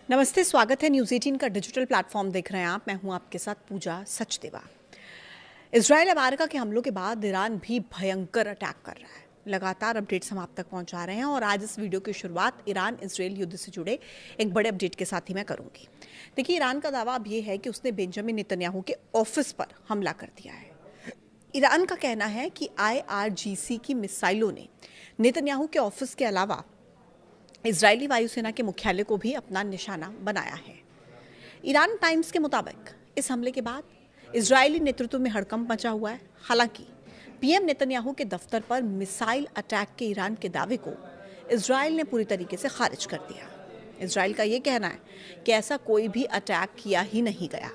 नमस्ते, स्वागत है न्यूज़ 18 का डिजिटल प्लेटफॉर्म देख रहे हैं आप। मैं हूं आपके साथ पूजा सचदेवा। इजराइल अमेरिका के हमलों के बाद ईरान भी भयंकर अटैक कर रहा है। लगातार अपडेट्स हम आप तक पहुंचा रहे हैं और आज इस वीडियो की शुरुआत ईरान इजराइल युद्ध से जुड़े एक बड़े अपडेट के साथ ही मैं करूंगी। देखिए, ईरान का दावा अब ये है कि उसने बेंजामिन नेतन्याहू के ऑफिस पर हमला कर दिया है। ईरान का कहना है कि IRGC की मिसाइलों ने नेतन्याहू के ऑफिस के अलावा इजरायली वायुसेना के मुख्यालय को भी अपना निशाना बनाया है। ईरान टाइम्स के मुताबिक इस हमले के बाद इजरायली नेतृत्व में हड़कंप मचा हुआ है। हालांकि पीएम नेतन्याहू के दफ्तर पर मिसाइल अटैक के ईरान के दावे को इजरायल ने पूरी तरीके से खारिज कर दिया। इजरायल का यह कहना है कि ऐसा कोई भी अटैक किया ही नहीं गया।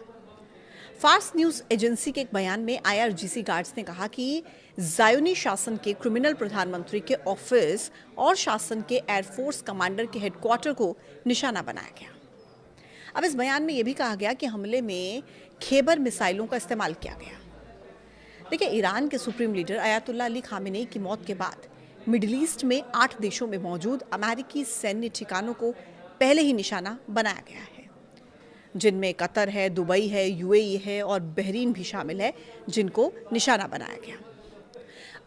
फार्स न्यूज एजेंसी के एक बयान में IRGC गार्ड्स ने कहा कि जायोनी शासन के क्रिमिनल प्रधानमंत्री के ऑफिस और शासन के एयरफोर्स कमांडर के हेडक्वार्टर को निशाना बनाया गया। अब इस बयान में यह भी कहा गया कि हमले में खेबर मिसाइलों का इस्तेमाल किया गया। देखिए, ईरान के supreme leader Ayatollah Ali Khamenei की मौत के बाद मिडिल ईस्ट में 8 देशों में मौजूद अमेरिकी सैन्य ठिकानों को पहले ही निशाना बनाया गया है, जिनमें कतर है, दुबई है, UAE है और बहरीन भी शामिल है, जिनको निशाना बनाया गया।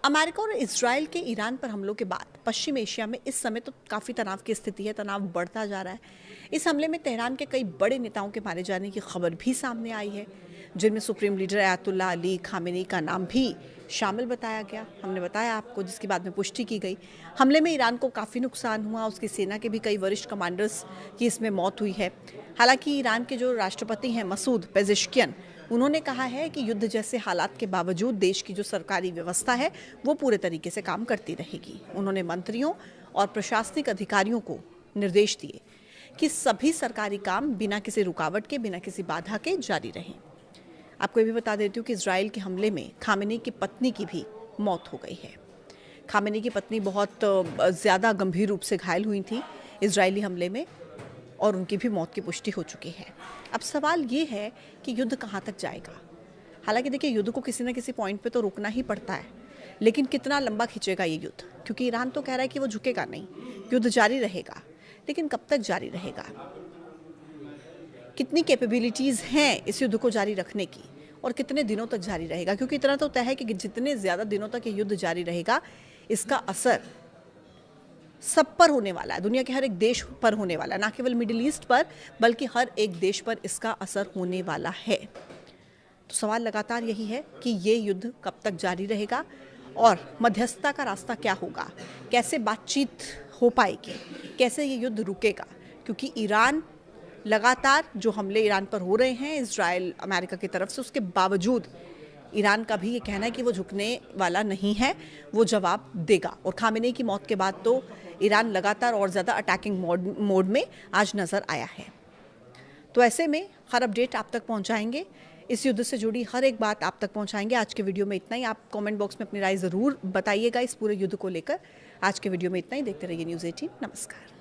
अमेरिका और इजराइल के ईरान पर हमलों के बाद पश्चिम एशिया में इस समय तो काफ़ी तनाव की स्थिति है, तनाव बढ़ता जा रहा है। इस हमले में तेहरान के कई बड़े नेताओं के मारे जाने की खबर भी सामने आई है, जिनमें supreme leader Ayatollah Ali Khamenei का नाम भी शामिल बताया गया। हमने बताया आपको, जिसकी बाद में पुष्टि की गई। हमले में ईरान को काफ़ी नुकसान हुआ, उसकी सेना के भी कई वरिष्ठ कमांडर्स की इसमें मौत हुई है। हालांकि ईरान के जो राष्ट्रपति हैं मसूद पेजेश्कियन, उन्होंने कहा है कि युद्ध जैसे हालात के बावजूद देश की जो सरकारी व्यवस्था है वो पूरे तरीके से काम करती रहेगी। उन्होंने मंत्रियों और प्रशासनिक अधिकारियों को निर्देश दिए कि सभी सरकारी काम बिना किसी रुकावट के, बिना किसी बाधा के जारी रहें। आपको ये भी बता देती हूँ कि इजराइल के हमले में खामेनेई की पत्नी की भी मौत हो गई है। खामेनेई की पत्नी बहुत ज़्यादा गंभीर रूप से घायल हुई थी इजरायली हमले में और उनकी भी मौत की पुष्टि हो चुकी है। अब सवाल ये है कि युद्ध कहाँ तक जाएगा। हालांकि देखिए, युद्ध को किसी न किसी पॉइंट पे तो रोकना ही पड़ता है, लेकिन कितना लंबा खींचेगा ये युद्ध, क्योंकि ईरान तो कह रहा है कि वो झुकेगा नहीं, युद्ध जारी रहेगा। लेकिन कब तक जारी रहेगा, कितनी कैपेबिलिटीज़ हैं इस युद्ध को जारी रखने की और कितने दिनों तक जारी रहेगा, क्योंकि इतना तो तय है कि जितने ज़्यादा दिनों तक ये युद्ध जारी रहेगा इसका असर सब पर होने वाला है, दुनिया के हर एक देश पर होने वाला है, ना केवल मिडिल ईस्ट पर बल्कि हर एक देश पर इसका असर होने वाला है। तो सवाल लगातार यही है कि ये युद्ध कब तक जारी रहेगा और मध्यस्थता का रास्ता क्या होगा, कैसे बातचीत हो पाएगी, कैसे ये युद्ध रुकेगा, क्योंकि ईरान लगातार जो हमले ईरान पर हो रहे हैं इजराइल अमेरिका की तरफ से, उसके बावजूद ईरान का भी ये कहना है कि वो झुकने वाला नहीं है, वो जवाब देगा। और खामेनेई की मौत के बाद तो ईरान लगातार और ज़्यादा अटैकिंग मोड में आज नज़र आया है। तो ऐसे में हर अपडेट आप तक पहुंचाएंगे, इस युद्ध से जुड़ी हर एक बात आप तक पहुंचाएंगे। आज के वीडियो में इतना ही। आप कमेंट बॉक्स में अपनी राय ज़रूर बताइएगा इस पूरे युद्ध को लेकर। आज के वीडियो में इतना ही। देखते रहिए न्यूज़ 18। नमस्कार।